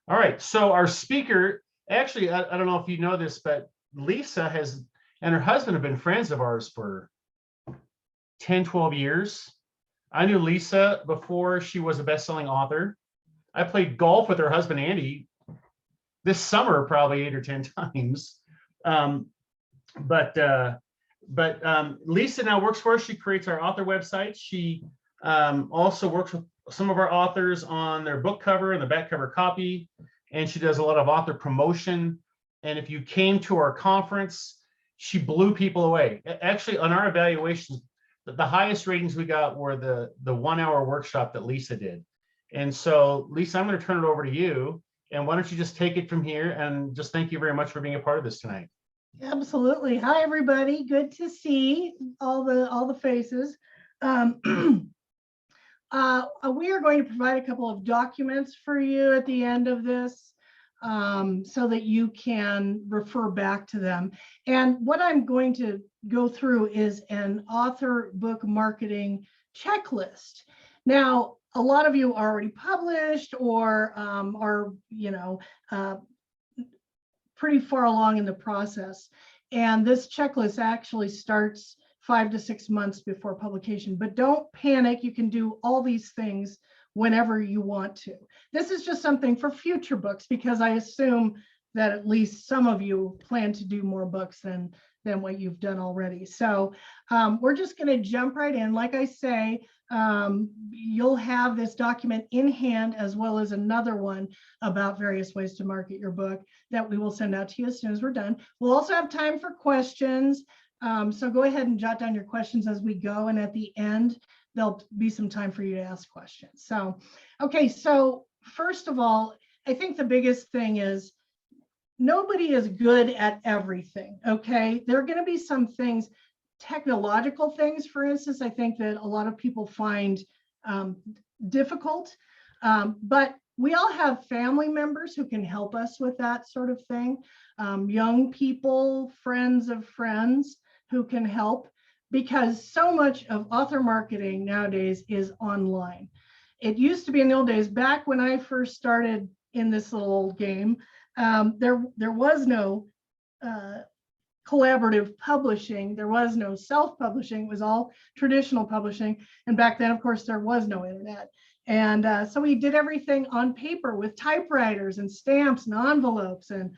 All right. So our speaker, actually, I don't know if you know this, but Lisa and her husband have been friends of ours for 10, 12 years. I knew Lisa before she was a best-selling author. I played golf with her husband, Andy, this summer, probably 8 or 10 times. But Lisa now works for us. She creates our author website. She also works with some of our authors on their book cover and the back cover copy. And she does a lot of author promotion. And if you came to our conference, she blew people away. Actually, on our evaluations, the highest ratings we got were the 1 hour workshop that Lisa did. And so, Lisa, I'm going to turn it over to you. And why don't you just take it from here, and just thank you very much for being a part of this tonight. Absolutely. Hi, everybody. Good to see all the faces. We are going to provide a couple of documents for you at the end of this, so that you can refer back to them. And what I'm going to go through is an author book marketing checklist. Now, a lot of you are already published or are, pretty far along in the process. And this checklist actually starts 5 to 6 months before publication, but don't panic. You can do all these things whenever you want to. This is just something for future books, because I assume that at least some of you plan to do more books than what you've done already. So we're just going to jump right in. Like I say, you'll have this document in hand, as well as another one about various ways to market your book that we will send out to you as soon as we're done. We'll also have time for questions. So go ahead and jot down your questions as we go. And at the end, there'll be some time for you to ask questions. So, okay, so first of all, I think the biggest thing is nobody is good at everything, okay? There are going to be some things, technological things, for instance, I think that a lot of people find difficult, but we all have family members who can help us with that sort of thing. Young people, friends of friends who can help, because so much of author marketing nowadays is online. It used to be in the old days, back when I first started in this little old game, there was no collaborative publishing. There was no self-publishing. It was all traditional publishing. And back then, of course, there was no internet. And so we did everything on paper with typewriters and stamps and envelopes. And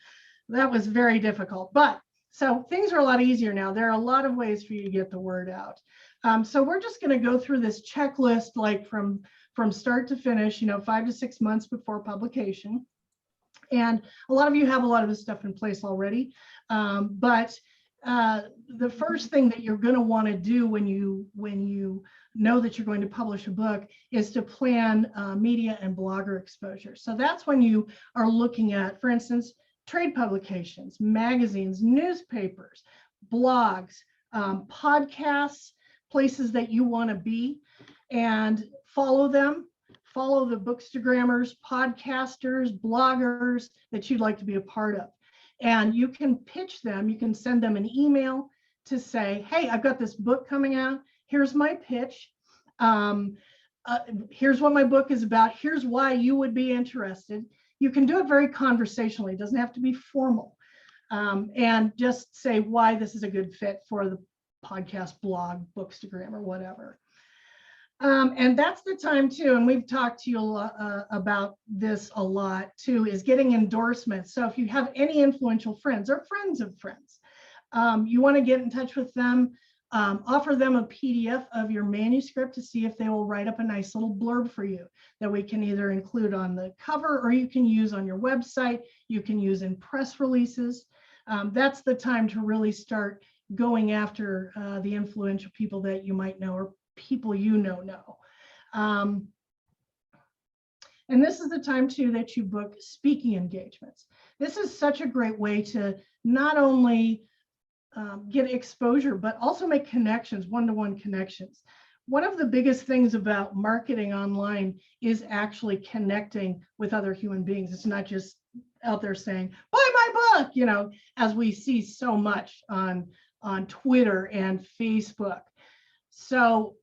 that was very difficult. But so things are a lot easier now. There are a lot of ways for you to get the word out. So we're just going to go through this checklist, like from start to finish, 5 to 6 months before publication. And a lot of you have a lot of this stuff in place already. But the first thing that you're going to want to do when you know that you're going to publish a book is to plan media and blogger exposure. So that's when you are looking at, for instance, trade publications, magazines, newspapers, blogs, podcasts, places that you want to be, and follow them. Follow the bookstagrammers, podcasters, bloggers that you'd like to be a part of. And you can pitch them. You can send them an email to say, hey, I've got this book coming out. Here's my pitch. Here's what my book is about. Here's why you would be interested. You can do it very conversationally. It doesn't have to be formal. And just say why this is a good fit for the podcast, blog, bookstagram, or whatever. And that's the time too, and we've talked to you about this a lot too, is getting endorsements. So if you have any influential friends or friends of friends, you want to get in touch with them, offer them a PDF of your manuscript to see if they will write up a nice little blurb for you that we can either include on the cover, or you can use on your website, you can use in press releases. That's the time to really start going after the influential people that you might know, or people know. And this is the time too that you book speaking engagements. This is such a great way to not only get exposure, but also make connections, one-to-one connections. One of the biggest things about marketing online is actually connecting with other human beings. It's not just out there saying, buy my book, as we see so much on Twitter and Facebook. So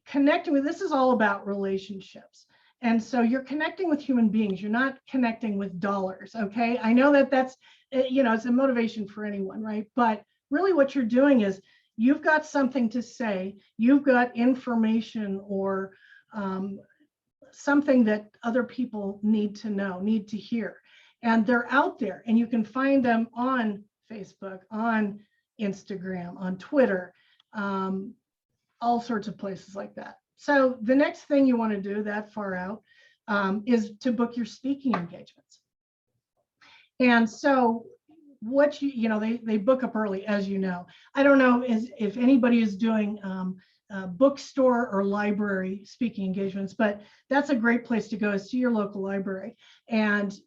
connecting with, this is all about relationships. And so you're connecting with human beings. You're not connecting with dollars. Okay. I know that that's, it's a motivation for anyone, right? But really what you're doing is you've got something to say, you've got information or something that other people need to know, need to hear. And they're out there, and you can find them on Facebook, on Instagram, on Twitter, all sorts of places like that. So the next thing you want to do that far out is to book your speaking engagements. And so what they book up early, as you know. I don't know if anybody is doing bookstore or library speaking engagements, but that's a great place to go, is to your local library and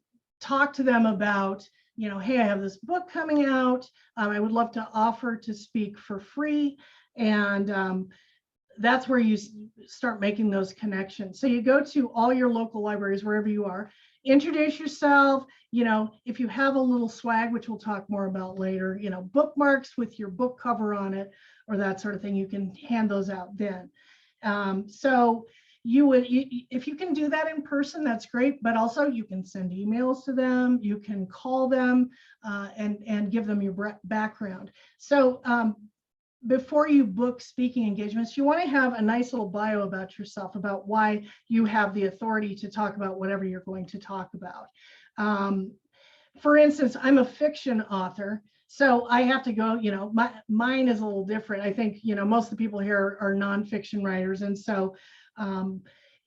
talk to them about, hey, I have this book coming out. I would love to offer to speak for free. And that's where you start making those connections. So you go to all your local libraries, wherever you are, introduce yourself. If you have a little swag, which we'll talk more about later, bookmarks with your book cover on it or that sort of thing, you can hand those out then. So if you can do that in person, that's great, but also you can send emails to them, you can call them and give them your background. So before you book speaking engagements, you want to have a nice little bio about yourself, about why you have the authority to talk about whatever you're going to talk about. For instance, I'm a fiction author, so I have to go, mine is a little different. I think, most of the people here are nonfiction writers. And so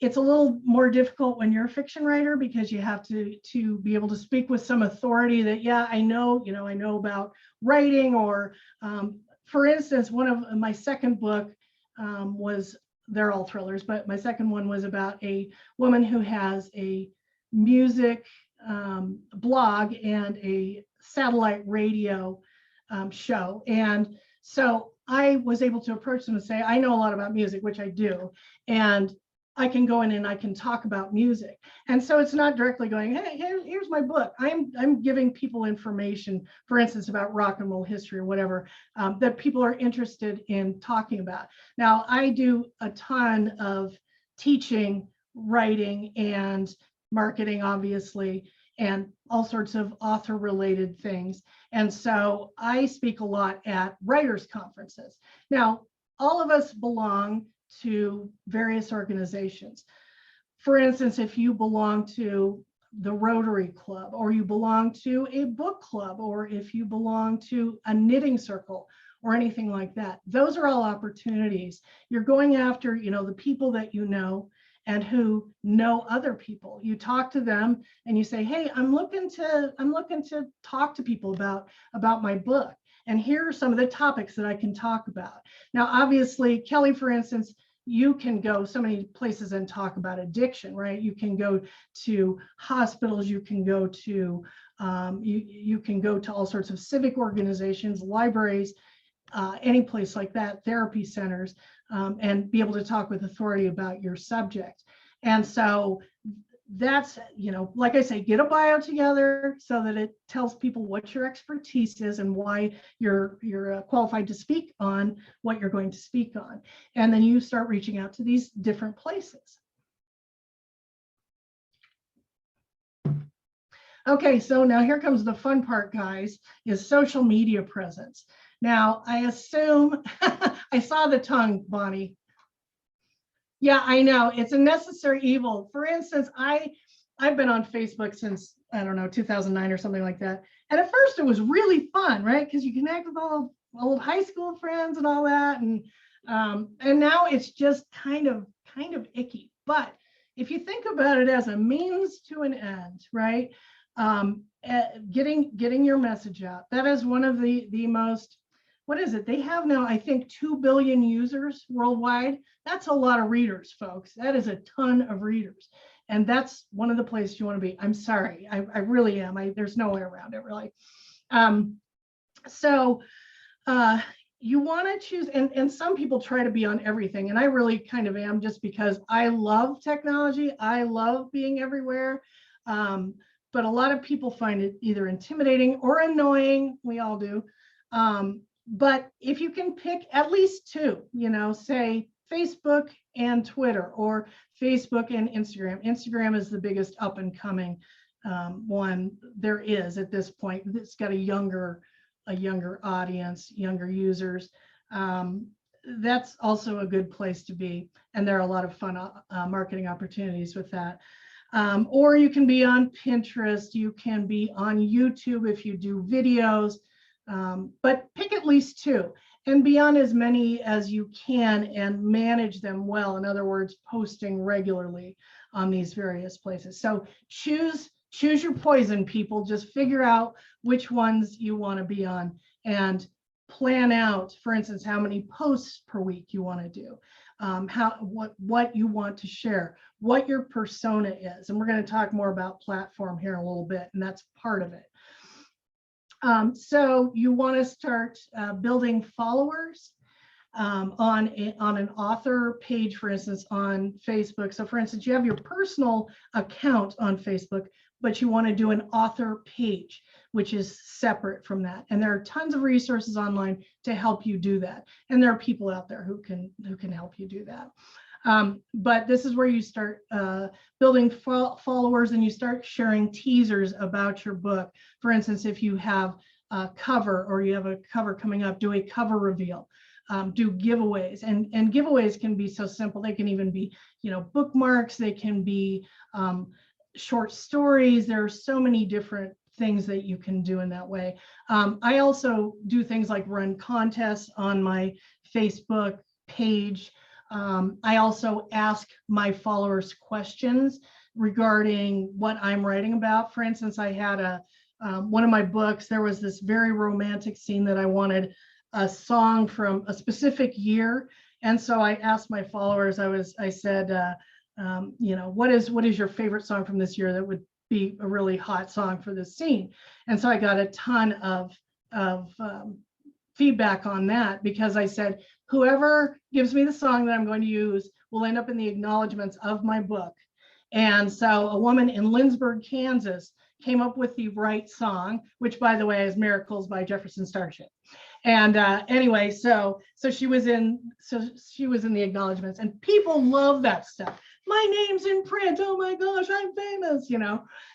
it's a little more difficult when you're a fiction writer, because you have to be able to speak with some authority that, yeah, I know about writing. Or for instance, one of my second book they're all thrillers, but my second one was about a woman who has a music blog and a satellite radio show. And so I was able to approach them and say, I know a lot about music, which I do, and I can go in and I can talk about music. And so it's not directly going, hey, here's my book. I'm giving people information, for instance, about rock and roll history or whatever, that people are interested in talking about. Now, I do a ton of teaching, writing, and marketing, obviously, and all sorts of author related things. And so I speak a lot at writers' conferences. Now, all of us belong to various organizations. For instance, if you belong to the Rotary Club, or you belong to a book club, or if you belong to a knitting circle or anything like that, those are all opportunities. You're going after, the people that you know and who know other people. You talk to them and you say, hey, I'm looking to talk to people about my book. And here are some of the topics that I can talk about. Now, obviously, Kelly, for instance, you can go so many places and talk about addiction, right? You can go to hospitals, you can go to you can go to all sorts of civic organizations, libraries, any place like that, therapy centers, and be able to talk with authority about your subject. And so that's, like I say, get a bio together so that it tells people what your expertise is and why you're qualified to speak on what you're going to speak on. And then you start reaching out to these different places. Okay, so now here comes the fun part, guys, is social media presence. Now, I assume, I saw the tongue, Bonnie. Yeah, I know, it's a necessary evil. For instance, I've been on Facebook since, I don't know, 2009 or something like that. And at first it was really fun, right? Because you connect with all old high school friends and all that. And now it's just kind of icky. But if you think about it as a means to an end, right? Getting your message out. That is one of the most, what is it? They have now, I think, 2 billion users worldwide. That's a lot of readers, folks. That is a ton of readers. And that's one of the places you want to be. I'm sorry, I really am. There's no way around it, really. So you want to choose, and some people try to be on everything, and I really kind of am, just because I love technology. I love being everywhere. But a lot of people find it either intimidating or annoying. We all do. But if you can pick at least two, say Facebook and Twitter, or Facebook and Instagram. Instagram is the biggest up and coming one there is at this point. It's got a younger audience, younger users. That's also a good place to be. And there are a lot of fun marketing opportunities with that. Or you can be on Pinterest, you can be on YouTube if you do videos, but pick at least two and be on as many as you can and manage them well. In other words, posting regularly on these various places. So choose your poison, people. Just figure out which ones you want to be on and plan out, for instance, how many posts per week you want to do, what you want to share, what your persona is. And we're going to talk more about platform here in a little bit, and that's part of it. So you want to start building followers on an author page, for instance, on Facebook. So for instance, you have your personal account on Facebook, but you want to do an author page, which is separate from that. And there are tons of resources online to help you do that. And there are people out there who can help you do that. But this is where you start building followers, and you start sharing teasers about your book. For instance, if you have a cover, or you have a cover coming up, do a cover reveal. Do giveaways, and giveaways can be so simple. They can even be, bookmarks. They can be short stories. There are so many different things that you can do in that way. I also do things like run contests on my Facebook page. I also ask my followers questions regarding what I'm writing about. For instance, I had one of my books, there was this very romantic scene that I wanted a song from a specific year. And so I asked my followers, I said, what is your favorite song from this year that would be a really hot song for this scene? And so I got a ton of feedback on that, because I said, whoever gives me the song that I'm going to use will end up in the acknowledgments of my book. And so a woman in Lindsborg, Kansas came up with the right song, which, by the way, is Miracles by Jefferson Starship. And anyway, so she was in the acknowledgments, and people love that stuff. My name's in print. Oh my gosh, I'm famous,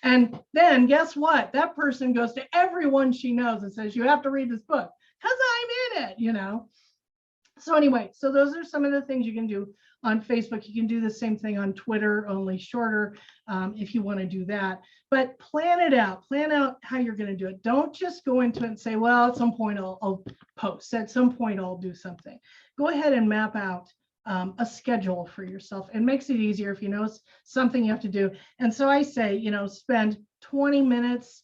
And then guess what? That person goes to everyone she knows and says, you have to read this book because I'm in it, So anyway, so those are some of the things you can do on Facebook. You can do the same thing on Twitter, only shorter, if you want to do that. But plan it out. Plan out how you're going to do it. Don't just go into it and say, well, at some point I'll post. At some point I'll do something. Go ahead and map out a schedule for yourself. It makes it easier if you know something you have to do. And so I say, spend 20 minutes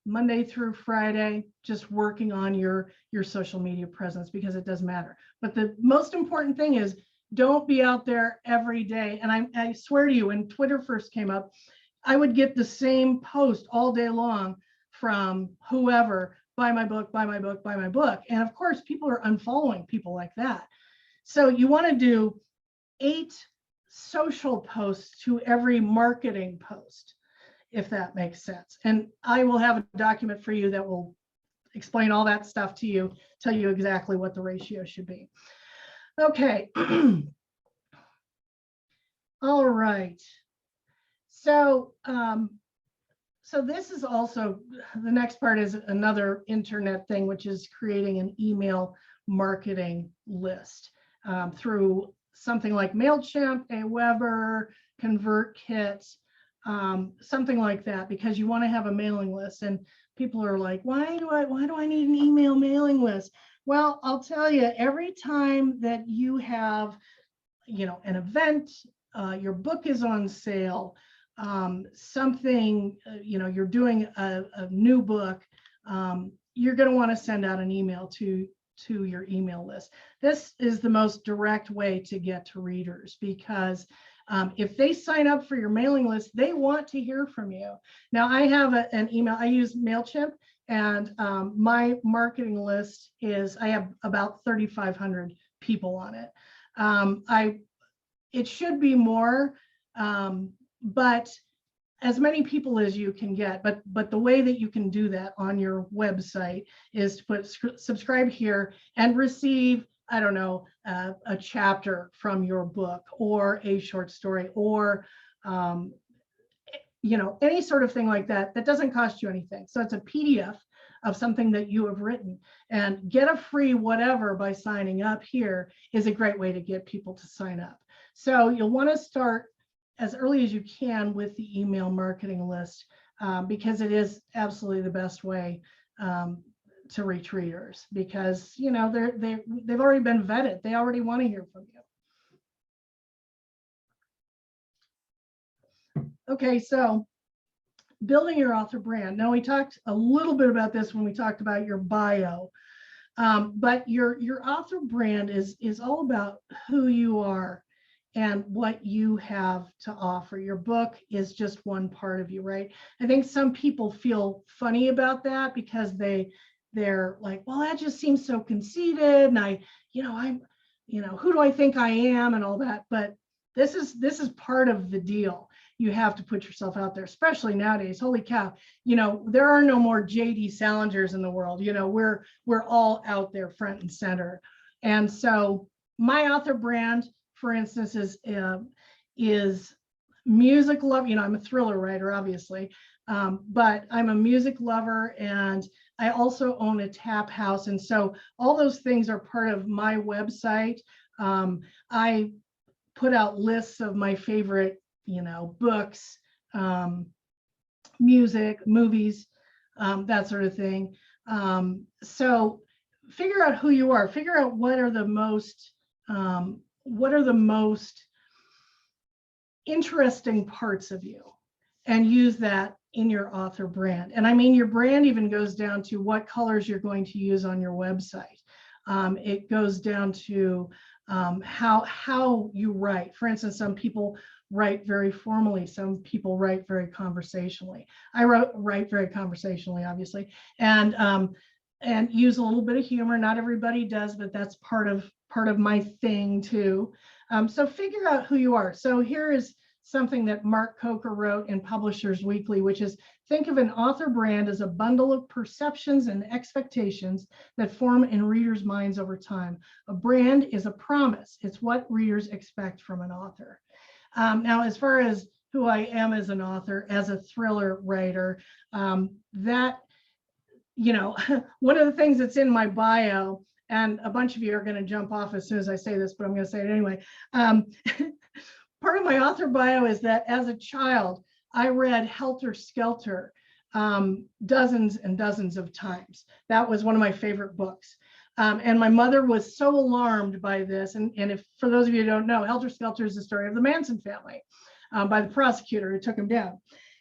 Monday through Friday just working on your social media presence, because it does matter. But the most important thing is, don't be out there every day. And I swear to you, when Twitter first came up, I would get the same post all day long from whoever, buy my book, buy my book, buy my book. And of course, people are unfollowing people like that. So you want to do 8 social posts to every marketing post, if that makes sense. And I will have a document for you that will explain all that stuff to you, tell you exactly what the ratio should be. Okay. All right. So, so this is also, the next part is another internet thing, which is creating an email marketing list through something like MailChimp, Aweber, ConvertKit, something like that, because you want to have a mailing list. And people are like, why do I need an email mailing list? Well, I'll tell you, every time that you have, an event, your book is on sale, something, you're doing a new book, you're going to want to send out an email to your email list. This is the most direct way to get to readers, because if they sign up for your mailing list, they want to hear from you. Now, I have an email, I use MailChimp, and my marketing list is, I have about 3,500 people on it. It should be more, but as many people as you can get. But the way that you can do that on your website is to put subscribe here and receive I don't know, a chapter from your book or a short story or, any sort of thing like that, that doesn't cost you anything. So it's a PDF of something that you have written, and get a free whatever by signing up here is a great way to get people to sign up. So you'll want to start as early as you can with the email marketing list, because it is absolutely the best way to reach readers, because they've already been vetted. They already want to hear from you. Okay, so building your author brand. Now, we talked a little bit about this when we talked about your bio, but your author brand is all about who you are and what you have to offer. Your book is just one part of you, right? I think some people feel funny about that because they're like, well, that just seems so conceited, and I'm, who do I think I am and all that. But this is part of the deal. You have to put yourself out there, especially nowadays. Holy cow, there are no more JD Salingers in the world. We're all out there front and center. And so my author brand, for instance, is music love. I'm a thriller writer, obviously, but I'm a music lover, and I also own a tap house. And so all those things are part of my website. I put out lists of my favorite, books, music, movies, that sort of thing. So figure out who you are. Figure out what are the most interesting parts of you, and use that in your author brand. And I mean, your brand even goes down to what colors you're going to use on your website. It goes down to how you write. For instance, some people write very formally. Some people write very conversationally. I write very conversationally, obviously, and use a little bit of humor. Not everybody does, but that's part of my thing too. So figure out who you are. So here is something that Mark Coker wrote in Publishers Weekly, which is, think of an author brand as a bundle of perceptions and expectations that form in readers' minds over time. A brand is a promise. It's what readers expect from an author. Now, as far as who I am as an author, as a thriller writer, that, one of the things that's in my bio, and a bunch of you are going to jump off as soon as I say this, but I'm going to say it anyway. Part of my author bio is that as a child, I read Helter Skelter dozens and dozens of times. That was one of my favorite books. And my mother was so alarmed by this. And if, for those of you who don't know, Helter Skelter is the story of the Manson family by the prosecutor who took him down.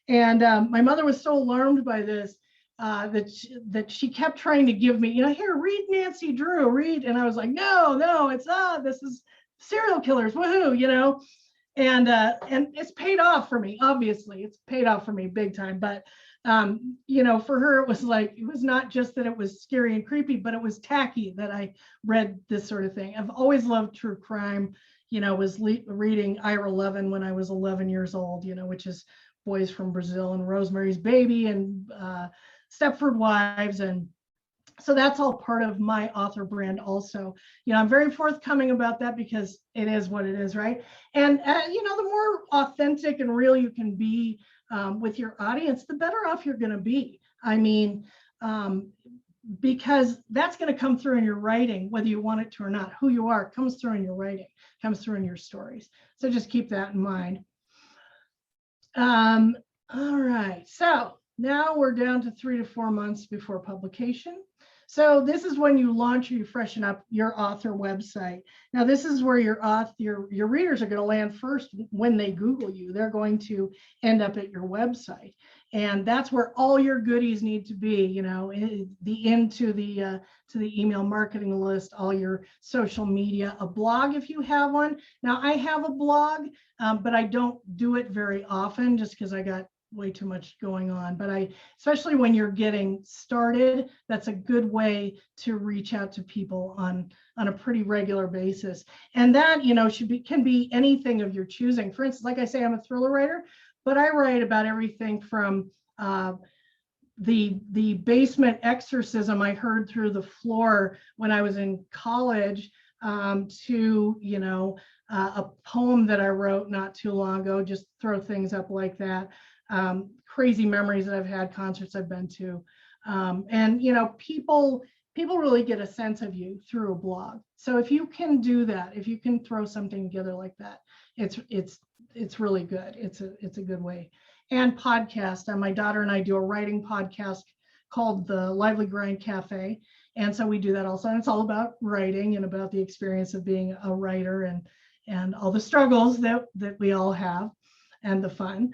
And my mother was so alarmed by this that she kept trying to give me, here, read Nancy Drew, read. And I was like, no, this is serial killers, woohoo, and it's paid off for me. Obviously, it's paid off for me big time. But for her, it was not just that it was scary and creepy, but it was tacky that I read this sort of thing. I've always loved true crime. Was reading Ira Levin when I was 11 years old, which is Boys from Brazil and Rosemary's Baby and Stepford Wives. And so that's all part of my author brand also. I'm very forthcoming about that because it is what it is, right? And, the more authentic and real you can be with your audience, the better off you're going to be. I mean, because that's going to come through in your writing, whether you want it to or not. Who you are comes through in your writing, comes through in your stories. So just keep that in mind. All right, so now we're down to 3 to 4 months before publication. So this is when you launch or you freshen up your author website. Now this is where your readers are going to land first when they Google you. They're going to end up at your website, and that's where all your goodies need to be. To the email marketing list, all your social media, a blog if you have one. Now I have a blog, but I don't do it very often just because I got way too much going on. But especially when you're getting started, that's a good way to reach out to people on a pretty regular basis. And that, can be anything of your choosing. For instance, like I say, I'm a thriller writer, but I write about everything from the basement exorcism I heard through the floor when I was in college to, a poem that I wrote not too long ago, just throw things up like that. Crazy memories that I've had, concerts I've been to. And, people really get a sense of you through a blog. So if you can do that, if you can throw something together like that, it's really good. It's a good way. And podcast. My daughter and I do a writing podcast called the Lively Grind Cafe. And so we do that also. And it's all about writing and about the experience of being a writer and all the struggles that we all have and the fun.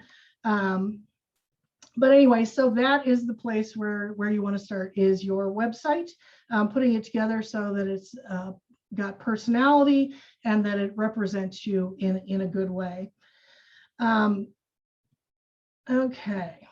But anyway, so that is the place where you want to start, is your website, putting it together so that it's got personality and that it represents you in a good way. Okay.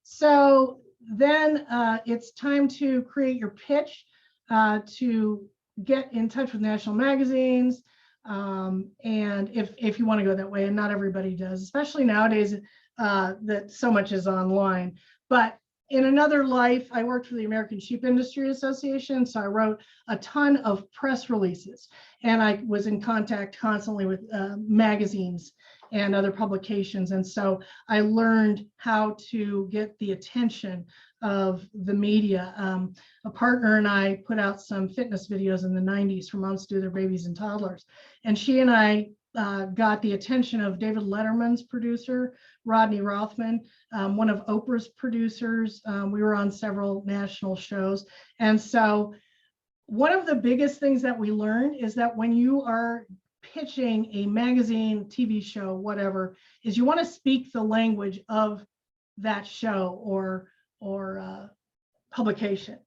So then it's time to create your pitch, to get in touch with national magazines. And if you want to go that way, and not everybody does, especially nowadays that so much is online. But in another life, I worked for the American Sheep Industry Association. So I wrote a ton of press releases, and I was in contact constantly with magazines and other publications. And so I learned how to get the attention of the media. A partner and I put out some fitness videos in the 90s for moms to do their babies and toddlers. And she and I got the attention of David Letterman's producer, Rodney Rothman, one of Oprah's producers. We were on several national shows. And so one of the biggest things that we learned is that when you are pitching a magazine, TV show, whatever, is you want to speak the language of that show or publication.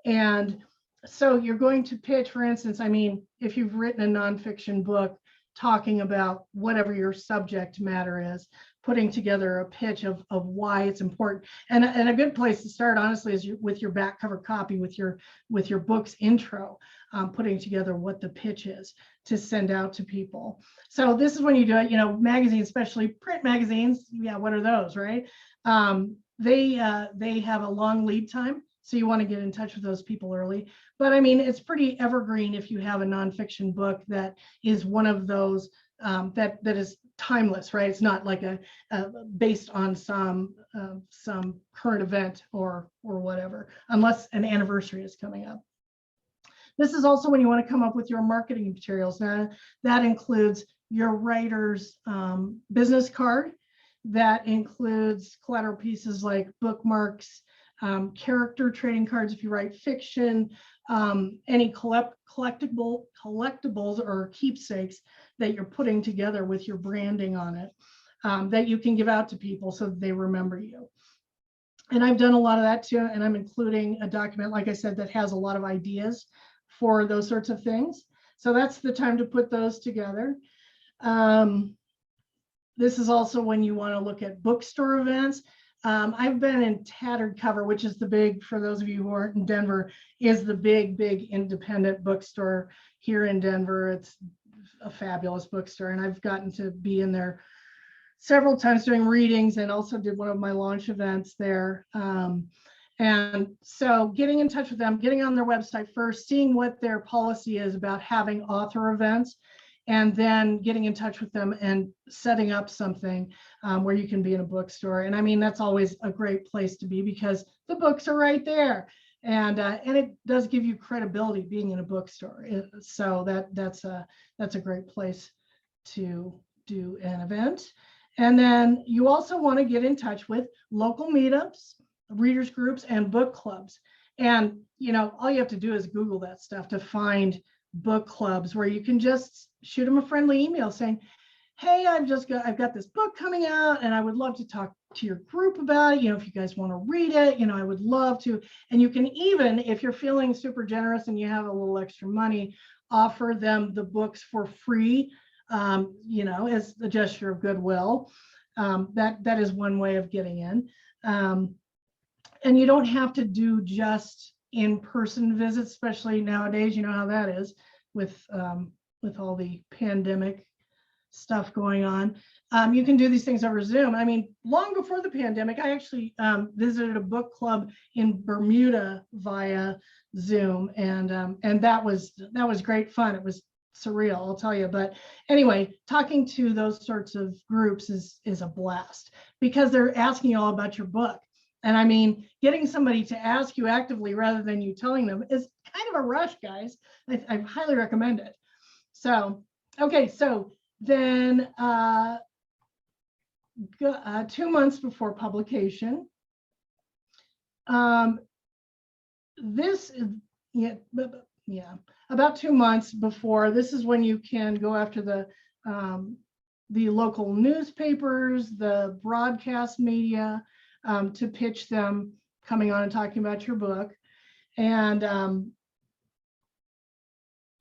And so you're going to pitch, for instance, if you've written a nonfiction book talking about whatever your subject matter is, putting together a pitch of why it's important. And a good place to start, honestly, is with your back cover copy, with your book's intro, putting together what the pitch is to send out to people. So this is when you do it, magazines, especially print magazines. Yeah, what are those, right? They have a long lead time. So you want to get in touch with those people early. But it's pretty evergreen if you have a nonfiction book that is one of those that is timeless, right? It's not like a based on some current event or whatever, unless an anniversary is coming up. This is also when you want to come up with your marketing materials. Now, that includes your writer's business card. That includes collateral pieces like bookmarks, character trading cards if you write fiction, any collectibles or keepsakes that you're putting together with your branding on it, that you can give out to people so that they remember you. And I've done a lot of that too, and I'm including a document, like I said, that has a lot of ideas for those sorts of things. So that's the time to put those together. This is also when you want to look at bookstore events. I've been in Tattered Cover, which is the big, for those of you who aren't in Denver, is the big independent bookstore here in Denver. It's a fabulous bookstore, and I've gotten to be in there several times doing readings, and also did one of my launch events there. And so getting in touch with them, getting on their website first, seeing what their policy is about having author events, and then getting in touch with them and setting up something where you can be in a bookstore. And that's always a great place to be because the books are right there. And it does give you credibility being in a bookstore. So that's a great place to do an event. And then you also want to get in touch with local meetups, readers groups, and book clubs. And all you have to do is Google that stuff to find book clubs where you can just shoot them a friendly email saying, hey, I've got this book coming out and I would love to talk to your group about it. If you guys want to read it, I would love to. And you can even, if you're feeling super generous and you have a little extra money, offer them the books for free, as a gesture of goodwill. That is one way of getting in. And you don't have to do just in-person visits, especially nowadays. You know how that is with all the pandemic stuff going on. You can do these things over Zoom. I mean, long before the pandemic, I actually visited a book club in Bermuda via Zoom, and that was great fun. It was surreal, I'll tell you. But anyway, talking to those sorts of groups is a blast, because they're asking you all about your book. And I mean, getting somebody to ask you actively rather than you telling them is kind of a rush, guys. I highly recommend it. So, okay, so then 2 months before publication, this is, about 2 months before, this is when you can go after the local newspapers, the broadcast media, to pitch them coming on and talking about your book. And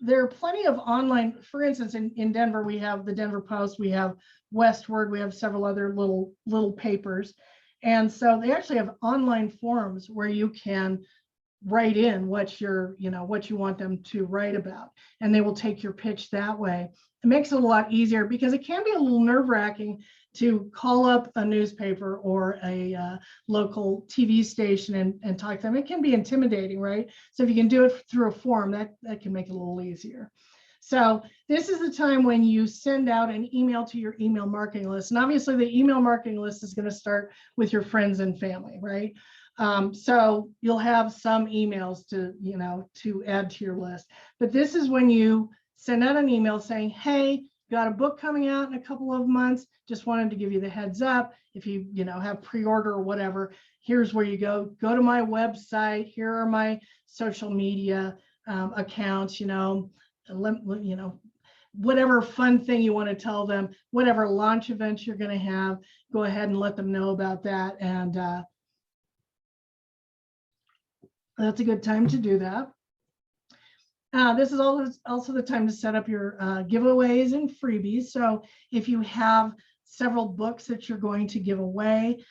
there are plenty of online, for instance, in Denver, we have the Denver Post, we have Westward, we have several other little papers. And so they actually have online forums where you can write in what you want them to write about, and they will take your pitch that way. It makes it a lot easier, because it can be a little nerve-wracking to call up a newspaper or a local TV station and talk to them. It can be intimidating, right? So if you can do it through a form, that can make it a little easier. So this is the time when you send out an email to your email marketing list. And obviously the email marketing list is going to start with your friends and family, right? So you'll have some emails to add to your list. But this is when you send out an email saying, hey, got a book coming out in a couple of months. Just wanted to give you the heads up. If you have pre-order or whatever, here's where you go. Go to my website. Here are my social media accounts. Whatever fun thing you want to tell them, whatever launch events you're going to have, go ahead and let them know about that. And that's a good time to do that. This is also the time to set up your giveaways and freebies. So if you have several books that you're going to give away,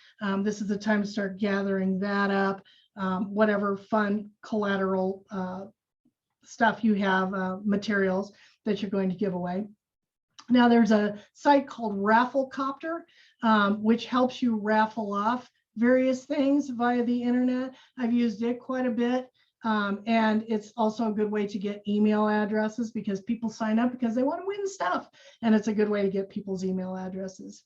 this is the time to start gathering that up. Whatever fun collateral stuff you have, materials that you're going to give away. Now there's a site called Rafflecopter, which helps you raffle off various things via the internet. I've used it quite a bit. And it's also a good way to get email addresses, because people sign up because they want to win stuff. And it's a good way to get people's email addresses.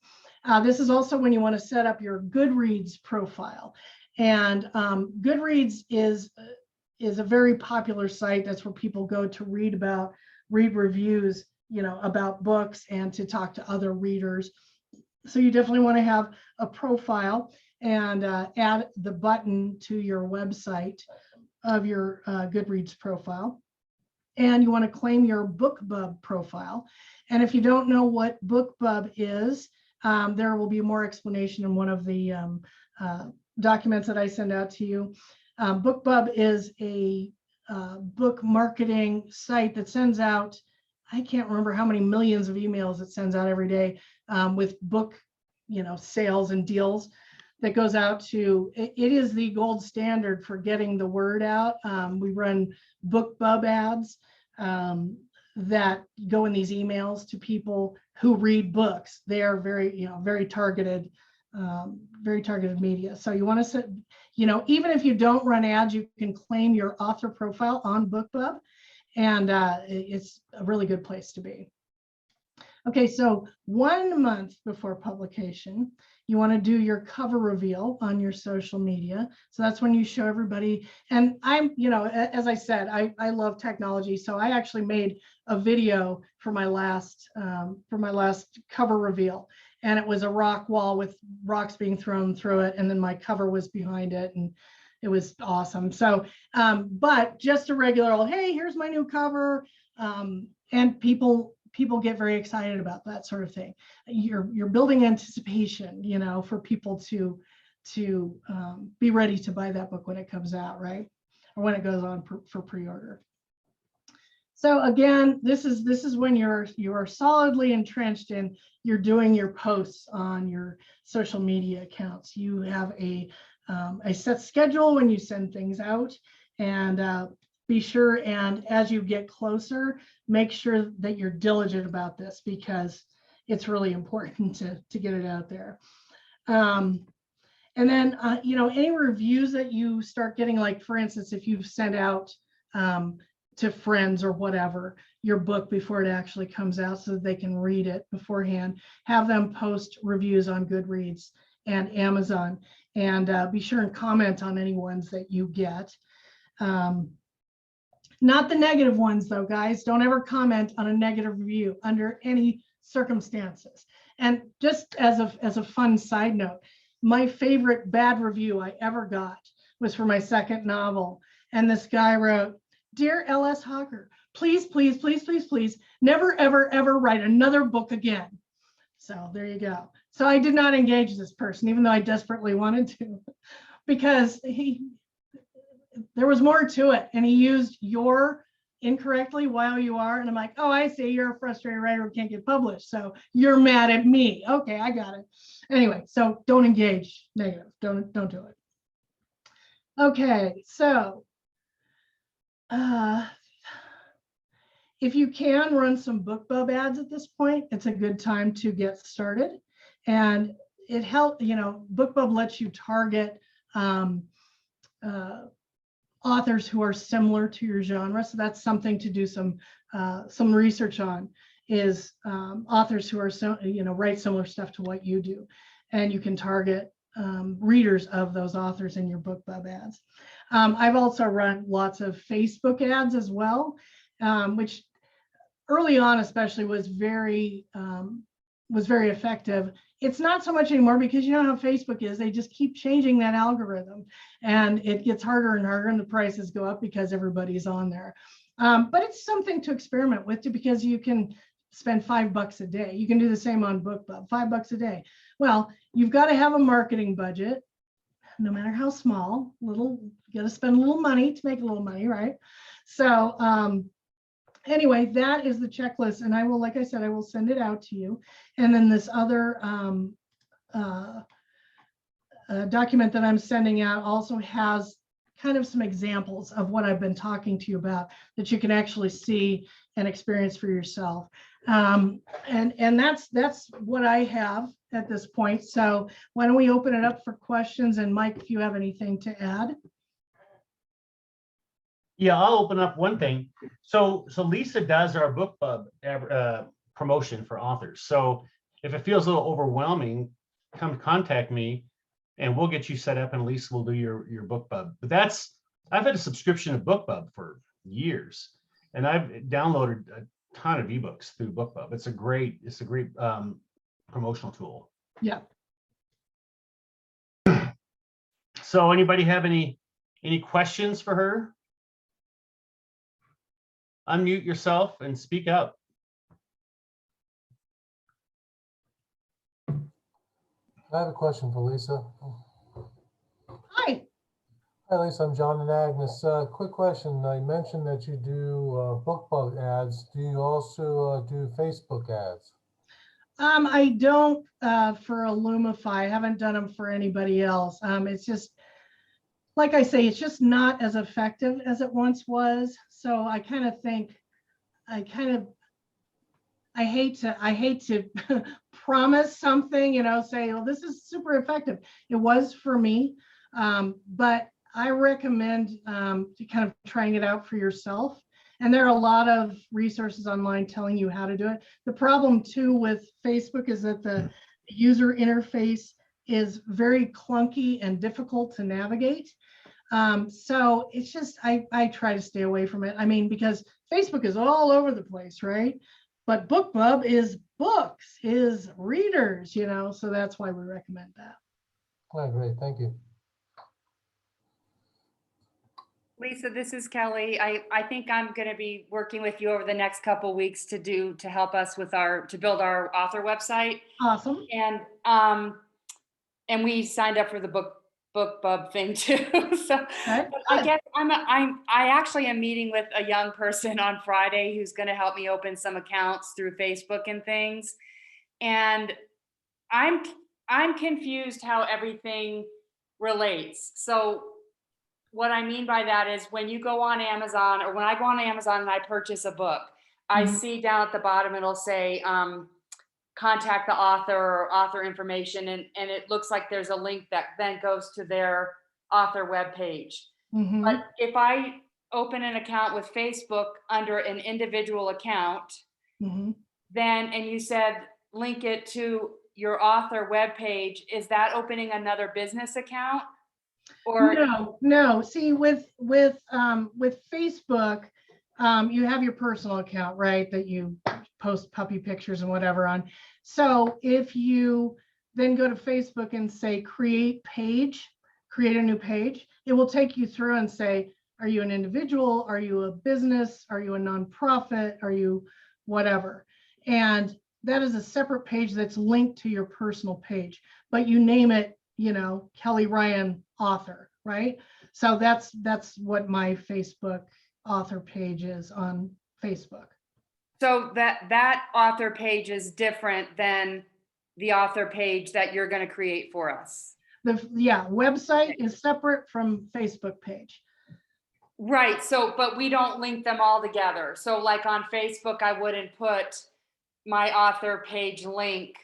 This is also when you want to set up your Goodreads profile. And Goodreads is a very popular site. That's where people go to read reviews, about books, and to talk to other readers. So you definitely want to have a profile and add the button to your website of your Goodreads profile. And you want to claim your BookBub profile. And if you don't know what BookBub is, there will be more explanation in one of the documents that I send out to you. BookBub is a book marketing site that sends out, I can't remember how many millions of emails it sends out every day with book, sales and deals that goes out to, it is the gold standard for getting the word out. We run BookBub ads that go in these emails to people who read books. They are very targeted media. So you want to set, even if you don't run ads, you can claim your author profile on BookBub, and it's a really good place to be. Okay, so 1 month before publication, you want to do your cover reveal on your social media. So that's when you show everybody. And I'm, as I said, I love technology. So I actually made a video for my last cover reveal. And it was a rock wall with rocks being thrown through it. And then my cover was behind it. And it was awesome. So, but just a regular old, hey, here's my new cover. And people get very excited about that sort of thing. You're building anticipation, for people to be ready to buy that book when it comes out, right? Or when it goes on for pre-order. So again, this is when you're solidly entrenched in, you're doing your posts on your social media accounts. You have a set schedule when you send things out, and be sure, and as you get closer, make sure that you're diligent about this, because it's really important to get it out there. And then, you know, any reviews that you start getting, like, for instance, if you've sent out to friends or whatever, your book before it actually comes out so that they can read it beforehand, have them post reviews on Goodreads and Amazon, and be sure and comment on any ones that you get. Not the negative ones though, guys. Don't ever comment on a negative review under any circumstances. And just as a fun side note, my favorite bad review I ever got was for my second novel. And this guy wrote, "Dear L.S. Hawker, please, please, please, please, please, never, ever, ever write another book again." So there you go. So I did not engage this person, even though I desperately wanted to, because there was more to it. And he used "your" incorrectly while you are. And I'm like, oh, I see, you're a frustrated writer who can't get published. So you're mad at me. Okay, I got it. Anyway, so don't engage negative. Don't do it. Okay, so if you can run some BookBub ads at this point, it's a good time to get started. And it helps, you know, BookBub lets you target authors who are similar to your genre. So that's something to do some research on, is authors who are, you know, write similar stuff to what you do. And you can target readers of those authors in your BookBub ads. I've also run lots of Facebook ads as well, which early on especially was very effective. It's not so much anymore, because you know how Facebook is. They just keep changing that algorithm, and it gets harder and harder, and the prices go up because everybody's on there. But it's something to experiment with, because you can spend $5 a day. You can do the same on BookBub, $5 a day. Well, you've got to have a marketing budget, no matter how small. You got to spend a little money to make a little money, right? So anyway, that is the checklist, and I will, like I said, I will send it out to you. And then this other document that I'm sending out also has kind of some examples of what I've been talking to you about, that you can actually see and experience for yourself. And that's what I have at this point. So why don't we open it up for questions? And Mike, if you have anything to add. Yeah, I'll open up one thing. So Lisa does our BookBub promotion for authors. So if it feels a little overwhelming, come contact me and we'll get you set up, and Lisa will do your BookBub. But I've had a subscription of BookBub for years, and I've downloaded a ton of ebooks through BookBub. It's a great promotional tool. Yeah. So anybody have any questions for her? Unmute yourself and speak up. I have a question for Lisa. Hi. Hi, Lisa. I'm John and Agnes. Quick question. You mentioned that you do BookBub ads. Do you also do Facebook ads? I don't for Illumify. I haven't done them for anybody else. It's just, like I say, it's just not as effective as it once was. So I kind of think, I hate to promise something, you know, say, well, this is super effective. It was for me, but I recommend kind of trying it out for yourself. And there are a lot of resources online telling you how to do it. The problem too with Facebook is that the user interface is very clunky and difficult to navigate. So it's just, I try to stay away from it. I mean, because Facebook is all over the place, right? But BookBub is books, is readers, you know, so that's why we recommend that. Oh, great. Thank you. Lisa, this is Kelly. I think I'm going to be working with you over the next couple of weeks to help us with to build our author website. Awesome. And we signed up for the BookBub thing too. So Okay, I guess I actually am meeting with a young person on Friday who's going to help me open some accounts through Facebook and things. And I'm confused how everything relates. So what I mean by that is, when you go on Amazon, or when I go on Amazon and I purchase a book, I see down at the bottom, it'll say contact the author or author information, and it looks like there's a link that then goes to their author webpage. Mhm. But if I open an account with Facebook under an individual account, Mhm. then, and you said link it to your author webpage, is that opening another business account? Or No. See, with Facebook, you have your personal account, right? That you post puppy pictures and whatever on. So if you then go to Facebook and say create a new page, it will take you through and say, are you an individual? Are you a business? Are you a nonprofit? Are you whatever? And that is a separate page that's linked to your personal page, but you name it, Kelly Ryan author, right? So that's what my Facebook author page is on Facebook. so that author page is different than the author page that you're going to create for us. Website is separate from Facebook page. Right. So, but we don't link them all together. So like on Facebook, I wouldn't put my author page link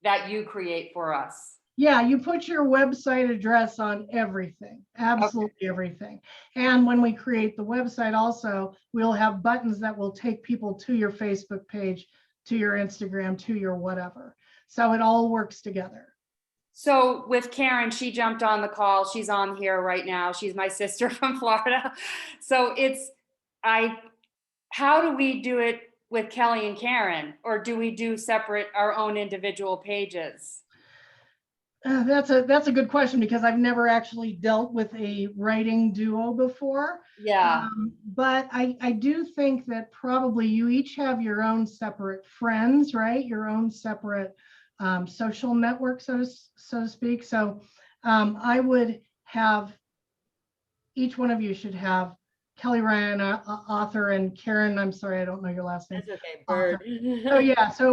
that you create for us. Yeah, you put your website address on everything, absolutely everything. And when we create the website also, we'll have buttons that will take people to your Facebook page, to your Instagram, to your whatever. So it all works together. So with Karen, she jumped on the call. She's on here right now. She's my sister from Florida. So how do we do it with Kelly and Karen? Or do we do separate our own individual pages? That's a good question, because I've never actually dealt with a writing duo before. Yeah. But I do think that probably you each have your own separate friends, right? Your own separate social network, so to speak. So I would have, each one of you should have Kelly Ryan, author, and Karen, I'm sorry, I don't know your last name. That's okay, Bird. So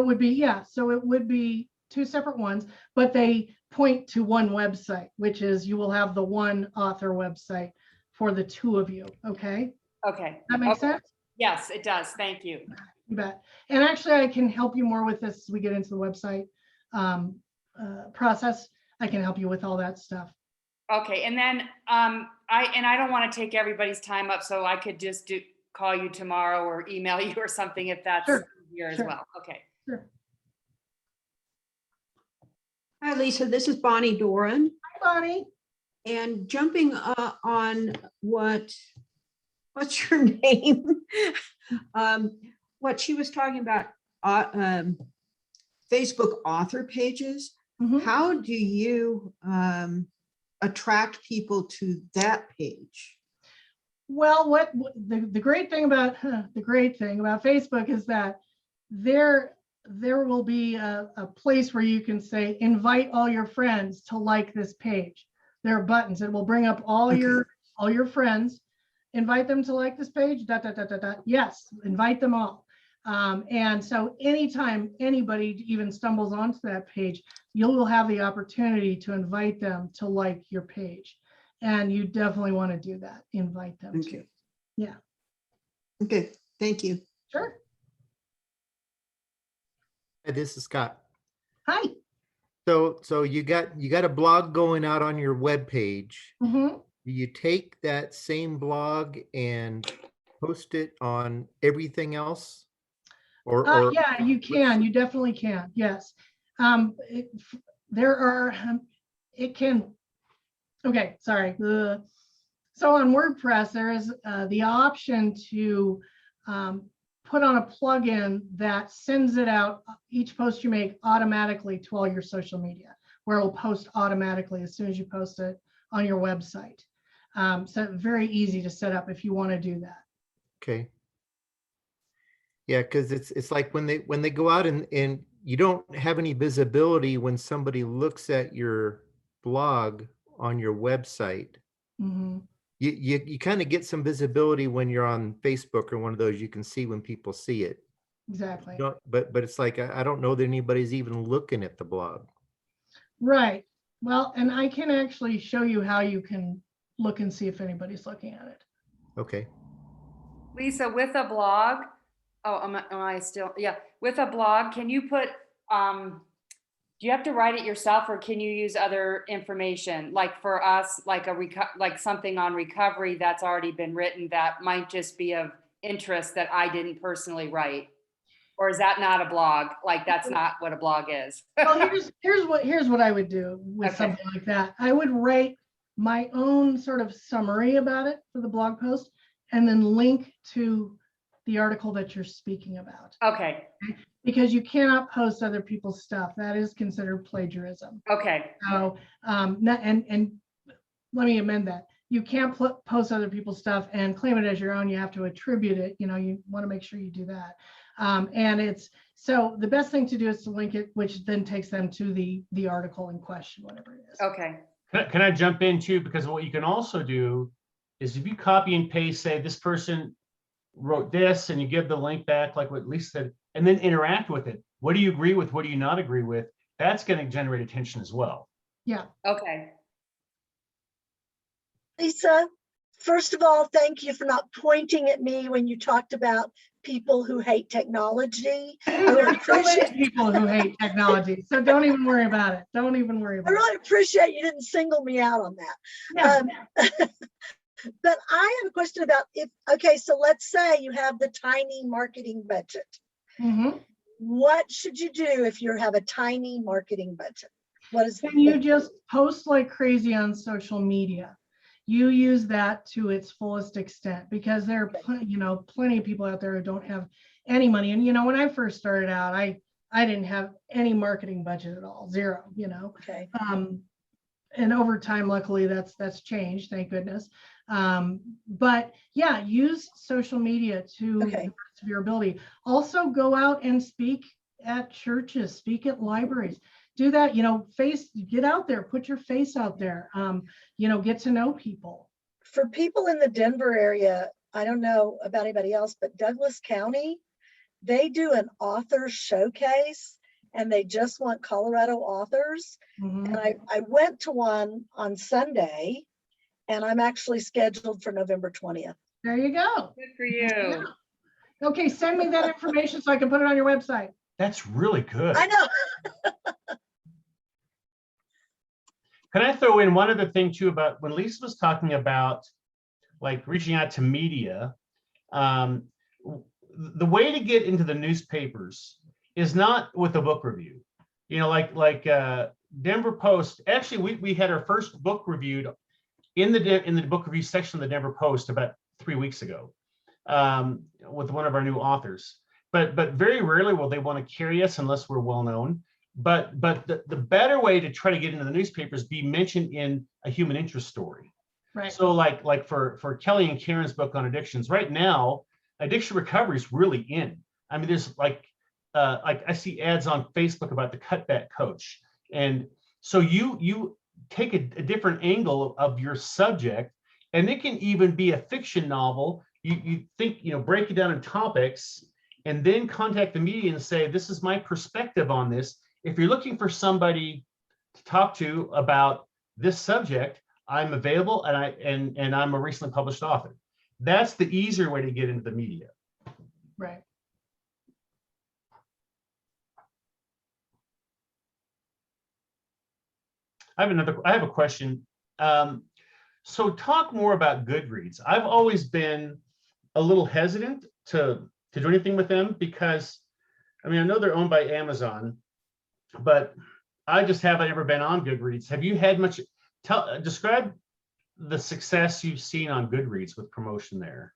it would be two separate ones, but they point to one website, which is, you will have the one author website for the two of you. Okay. Okay. That makes sense? Yes, it does. Thank you. You bet. And actually, I can help you more with this as we get into the website process. I can help you with all that stuff. Okay. And then I don't want to take everybody's time up, so I could just call you tomorrow or email you or something if that's easier as well. Okay. Sure. Hi, Lisa. This is Bonnie Doran. Hi, Bonnie. And jumping on what's your name? What she was talking about, Facebook author pages. Mhm. How do you attract people to that page? Well, the great thing about Facebook is that there will be a place where you can say, invite all your friends to like this page. There are buttons. It will bring up all your friends, invite them to like this page, ... Yes, invite them all. And so anytime anybody even stumbles onto that page, you will have the opportunity to invite them to like your page. And you definitely want to do that. Invite them to. Yeah. Okay, thank you. Sure. Hey, this is Scott. Hi. So you got a blog going out on your webpage. Mm-hmm. Do you take that same blog and post it on everything else? Or Yeah, you can. You definitely can. Yes. It can. Okay, sorry. So on WordPress, there is the option to put on a plugin that sends it out, each post you make, automatically to all your social media, where it will post automatically as soon as you post it on your website. So very easy to set up if you want to do that. okay. Yeah, because it's like when they go out and you don't have any visibility when somebody looks at your blog on your website. Mm-hmm. You kind of get some visibility when you're on Facebook or one of those. You can see when people see it. Exactly. But it's like I don't know that anybody's even looking at the blog. Right. Well, and I can actually show you how you can look and see if anybody's looking at it. Okay. Lisa, with a blog, oh, am I still, yeah, with a blog, can you put do you have to write it yourself, or can you use other information? Like for us, like like something on recovery that's already been written that might just be of interest that I didn't personally write? Or is that not a blog? Like that's not what a blog is. Well, here's what I would do with Okay. something like that. I would write my own sort of summary about it for the blog post, and then link to the article that you're speaking about. Okay. Because you cannot post other people's stuff. That is considered plagiarism. Okay. So, and let me amend that. You can't post other people's stuff and claim it as your own. You have to attribute it. You know, you want to make sure you do that. And so the best thing to do is to link it, which then takes them to the article in question, whatever it is. Okay. Can I jump in too? Because what you can also do is if you copy and paste, say this person wrote this, and you give the link back, like what Lisa said, and then interact with it. What do you agree with? What do you not agree with? That's going to generate attention as well. Yeah. Okay. Lisa, first of all, thank you for not pointing at me when you talked about people who hate technology. I There really are so many appreciate, people who hate technology, so don't even worry about it. Don't even worry I about it. really appreciate you didn't single me out on that. Yeah. But I have a question about okay, so let's say you have the tiny marketing budget. Mhm. What should you do if you have a tiny marketing budget? What is Then you just post like crazy on social media. You use that to its fullest extent, because there are plenty of people out there who don't have any money. And when I first started out, I didn't have any marketing budget at all, zero. Okay. And over time, luckily, that's changed, thank goodness. But yeah, use social media to the best of your ability. Also, go out and speak at churches, speak at libraries. Do that, get out there, put your face out there, get to know people. For people in the Denver area, I don't know about anybody else, but Douglas County, they do an author showcase, and they just want Colorado authors. Mhm. And I went to one on Sunday, and I'm actually scheduled for November 20th. There you go. Good for you. Okay, send me that information so I can put it on your website. That's really good. I know. Can I throw in one other thing too about when Lisa was talking about like reaching out to media? The way to get into the newspapers is not with a book review. Like Denver Post. Actually, we had our first book reviewed in the book review section of the Denver Post about 3 weeks ago with one of our new authors. But very rarely will they want to carry us unless we're well known. But the better way to try to get into the newspapers be mentioned in a human interest story. Right. So like for Kelly and Karen's book on addictions, right now, addiction recovery is really in. I mean, there's like I see ads on Facebook about the cutback coach. And so you take a different angle of your subject, and it can even be a fiction novel. You think, break it down in topics, and then contact the media and say, this is my perspective on this. If you're looking for somebody to talk to about this subject, I'm available, and I'm a recently published author. That's the easier way to get into the media. Right. I have a question. So talk more about Goodreads. I've always been a little hesitant to do anything with them because, I know they're owned by Amazon, but I just haven't ever been on Goodreads. Have you had much? Describe the success you've seen on Goodreads with promotion there.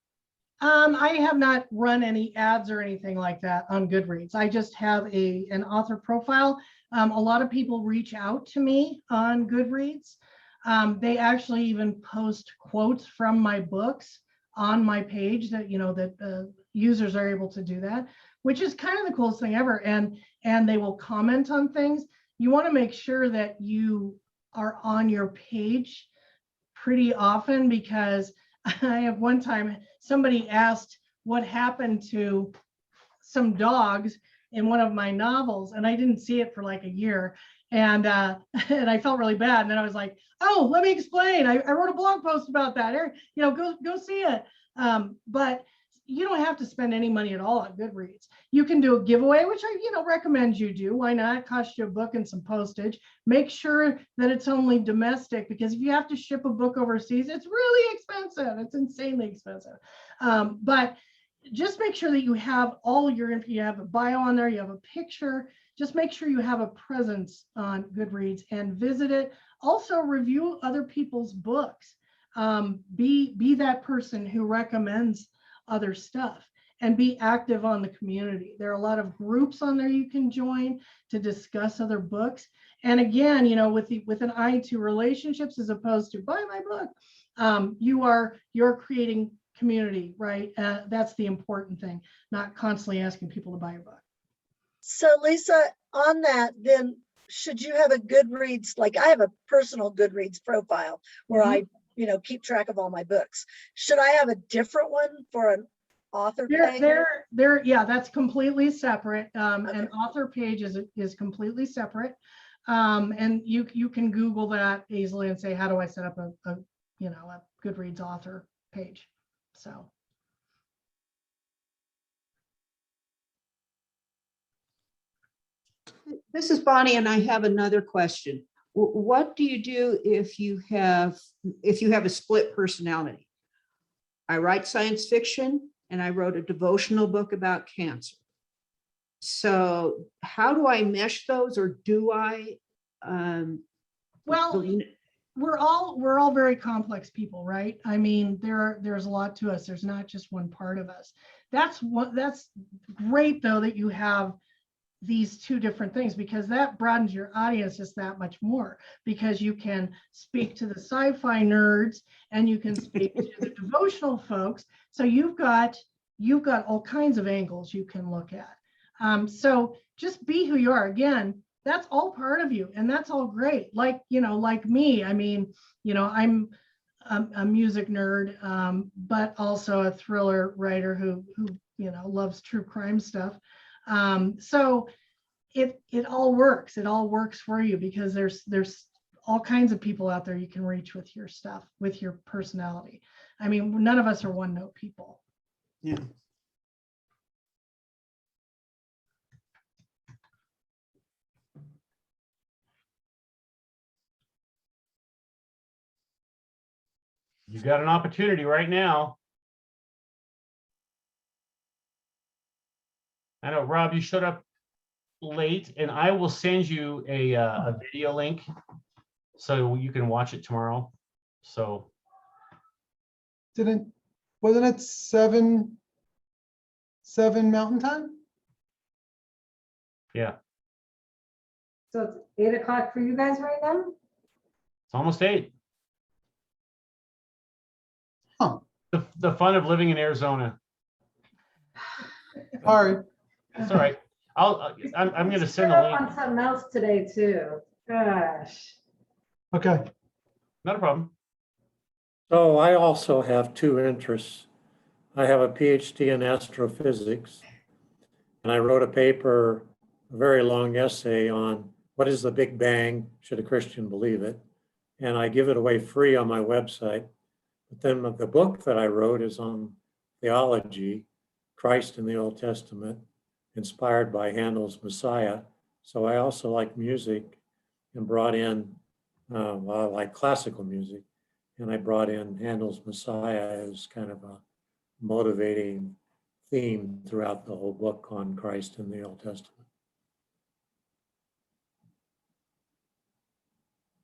I have not run any ads or anything like that on Goodreads. I just have an author profile. A lot of people reach out to me on Goodreads. They actually even post quotes from my books on my page that users are able to do that, which is kind of the coolest thing ever. And they will comment on things. You want to make sure that you are on your page pretty often, because I have one time somebody asked what happened to some dogs in one of my novels, and I didn't see it for like a year. And I felt really bad. And then I was like, oh, let me explain. I wrote a blog post about that. Go see it. But you don't have to spend any money at all on Goodreads. You can do a giveaway, which I, recommend you do. Why not? It costs you a book and some postage. Make sure that it's only domestic, because if you have to ship a book overseas, it's really expensive. It's insanely expensive. But just make sure that you have all your info. You have a bio on there, you have a picture. Just make sure you have a presence on Goodreads and visit it. Also review other people's books. Be that person who recommends other stuff, and be active on the community. There are a lot of groups on there you can join to discuss other books. And again, with an eye to relationships as opposed to buy my book, you're creating community, right? That's the important thing, not constantly asking people to buy your book. So Lisa, on that, then should you have a Goodreads, like I have a personal Goodreads profile where I, keep track of all my books. Should I have a different one for an author page? Yeah, that's completely separate. An author page is completely separate. And you can Google that easily and say, how do I set up a Goodreads author page? So. This is Bonnie, and I have another question. What do you do if you have a split personality? I write science fiction and I wrote a devotional book about cancer. So how do I mesh those, or do I? Well, we're all very complex people, right? I mean, there's a lot to us. There's not just one part of us. That's great though, that you have these two different things, because that broadens your audience just that much more, because you can speak to the sci-fi nerds and you can speak to the devotional folks. So you've got all kinds of angles you can look at. So just be who you are. Again, that's all part of you, and that's all great. Like me, I mean, I'm a music nerd, but also a thriller writer who loves true crime stuff. So it all works. It all works for you, because there's all kinds of people out there you can reach with your stuff, with your personality. I mean, none of us are one note people. Yeah. You got an opportunity right now. I know, Rob, you showed up late, and I will send you a video link so you can watch it tomorrow. So Wasn't it 7 Mountain Time? yeah, So it's 8 o'clock for you guys right now? it's almost 8. Huh. The fun of living in Arizona. All right. It's all right. I'm going to send You're the up link. on something else today too. Gosh. Okay. Not a problem. So I also have 2 interests. I have a PhD in astrophysics, and I wrote a paper, a very long essay on what is the Big Bang, should a Christian believe it? And I give it away free on my website. But then the book that I wrote is on theology, Christ in the Old Testament, inspired by Handel's Messiah. So I also like music, and brought in, I like classical music, and I brought in Handel's Messiah as kind of a motivating theme throughout the whole book on Christ in the Old Testament.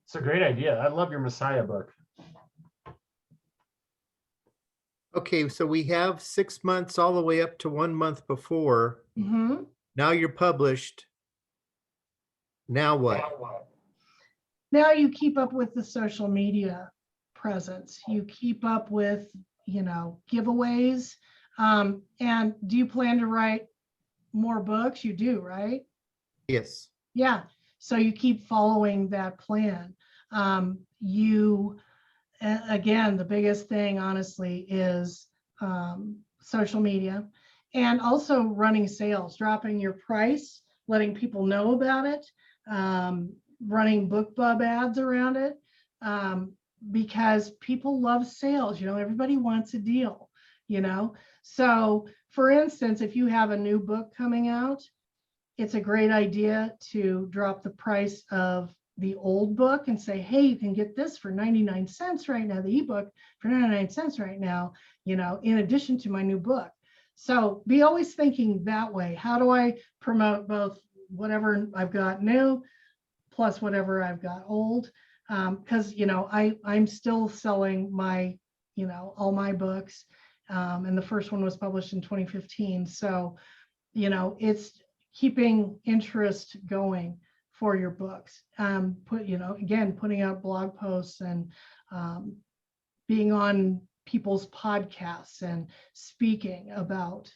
It's a great idea. I love your Messiah book. Okay, so we have 6 months all the way up to 1 month before. Mm-hmm. Now you're published. Now what? Now you keep up with the social media presence. You keep up with, giveaways. And do you plan to write more books? You do, right? Yes. Yeah. So you keep following that plan. Again, the biggest thing, honestly, is social media, and also running sales, dropping your price, letting people know about it, running BookBub ads around it, because people love sales. Everybody wants a deal. you know? So for instance, if you have a new book coming out, it's a great idea to drop the price of the old book and say, hey, you can get this for 99 cents right now, the ebook for 99 cents right now, you know, in addition to my new book. So be always thinking that way. How do I promote both whatever I've got new plus whatever I've got old? Because, you know, I'm still selling my, you know, all my books. And the first one was published in 2015. So, you know, it's keeping interest going for your books. You know, again, putting out blog posts and being on people's podcasts and speaking about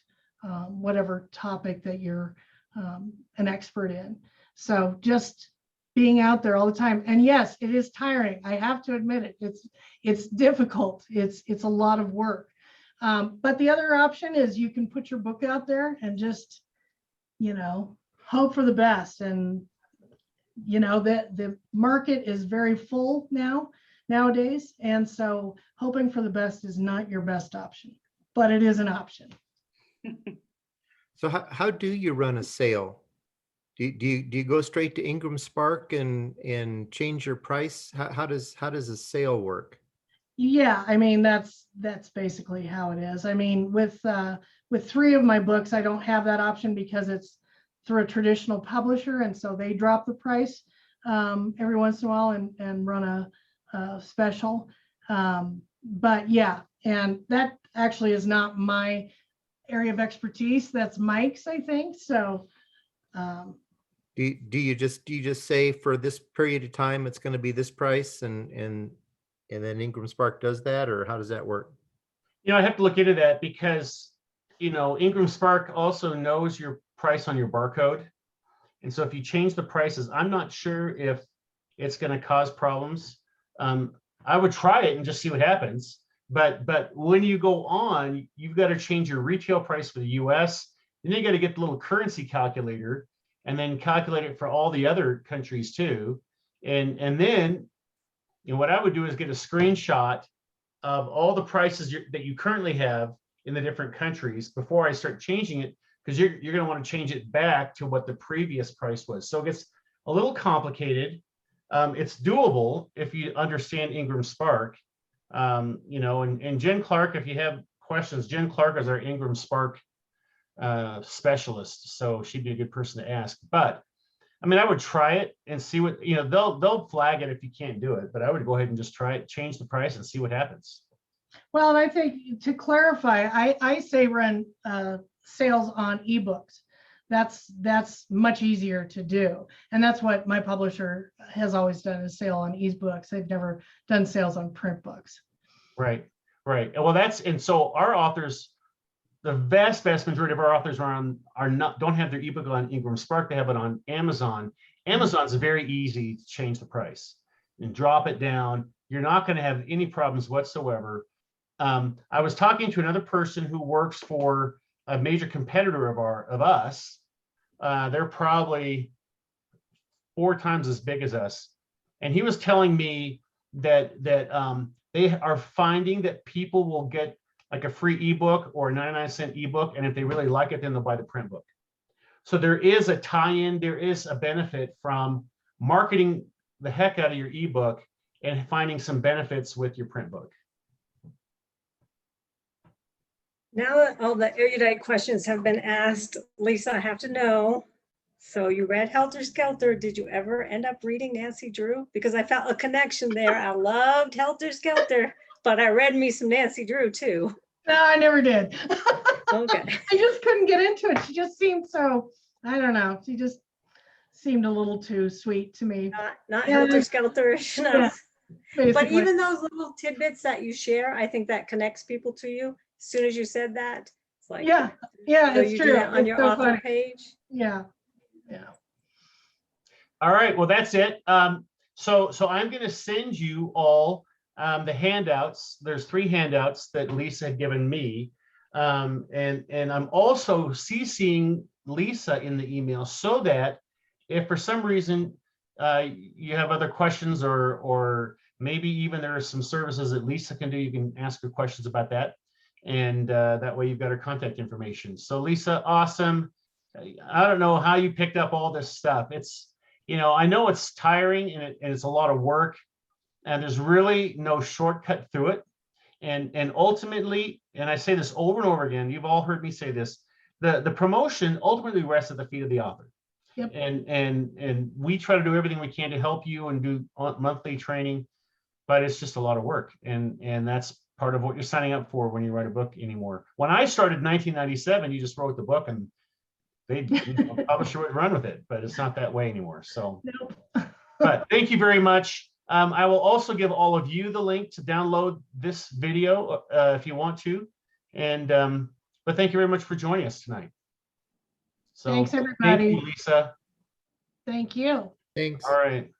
whatever topic that you're an expert in. So just being out there all the time. And yes, it is tiring. I have to admit it. It's difficult. It's a lot of work. But the other option is you can put your book out there and just, you know, hope for the best. And, you know, the market is very full nowadays. And so hoping for the best is not your best option, but it is an option. So how do you run a sale? Do you go straight to Ingram Spark and change your price? How does a sale work? Yeah, I mean, that's basically how it is. I mean, with 3 of my books, I don't have that option because it's through a traditional publisher. And so they drop the price every once in a while and run a special. But yeah, and that actually is not my area of expertise. That's Mike's, I think. So Do you just say for this period of time it's going to be this price and then Ingram Spark does that, or how does that work? You know, I have to look into that because, you know, Ingram Spark also knows your price on your barcode. And so if you change the prices, I'm not sure if it's going to cause problems. I would try it and just see what happens. But when you go on, you've got to change your retail price for the US. Then you got to get the little currency calculator and then calculate it for all the other countries too. And then, you know, what I would do is get a screenshot of all the prices that you currently have in the different countries before I start changing it, because you're going to want to change it back to what the previous price was. So it gets a little complicated. It's doable if you understand Ingram Spark. You know, and Jen Clark, if you have questions, Jen Clark is our Ingram Spark specialist, so she'd be a good person to ask. But I mean, I would try it and see what, you know, they'll flag it if you can't do it, but I would go ahead and just try it, change the price and see what happens. well, and I think to clarify, I say run sales on ebooks. That's much easier to do. And that's what my publisher has always done, is sale on ebooks. They've never done sales on print books. Right. And well, and so our authors, the vast majority of our authors don't have their ebook on Ingram Spark. They have it on Amazon. Amazon's very easy to change the price and drop it down. You're not going to have any problems whatsoever. I was talking to another person who works for a major competitor of us. They're probably 4 times as big as us, and he was telling me that they are finding that people will get like a free ebook or a 99-cent ebook, and if they really like it, then they'll buy the print book. So there is a tie-in, there is a benefit from marketing the heck out of your ebook and finding some benefits with your print book. Now that all the erudite questions have been asked, Lisa, I have to know. So you read Helter Skelter. Did you ever end up reading Nancy Drew? Because I felt a connection there. I loved Helter Skelter, but I read me some Nancy Drew too. No, I never did. Okay. I just couldn't get into it. She just seemed so, I don't know. She just seemed a little too sweet to me. Not Yeah. Helter Skelter-ish, no. Yeah, But basically. even those little tidbits that you share, I think that connects people to you. As soon as you said that, it's like, Yeah, so it's you do true. that on It's your so author funny. page. Yeah. All right, well, that's it. So I'm going to send you all the handouts. There's 3 handouts that Lisa had given me. And I'm also CCing Lisa in the email so that if for some reason you have other questions or maybe even there are some services that Lisa can do, you can ask her questions about that. And that way you've got her contact information. So Lisa, awesome. I don't know how you picked up all this stuff. It's, I know it's tiring and it's a lot of work, and there's really no shortcut through it. And ultimately, and I say this over and over again, you've all heard me say this, the promotion ultimately rests at the feet of the author. Yep. And we try to do everything we can to help you and do monthly training, but it's just a lot of work. And that's part of what you're signing up for when you write a book anymore. When I started in 1997, you just wrote the book and they publisher would run with it, but it's not that way anymore. So, Nope. but thank you very much. I will also give all of you the link to download this video if you want to. And but thank you very much for joining us tonight. So Thanks, thank everybody. you, Lisa. Thank you. Thanks. All right.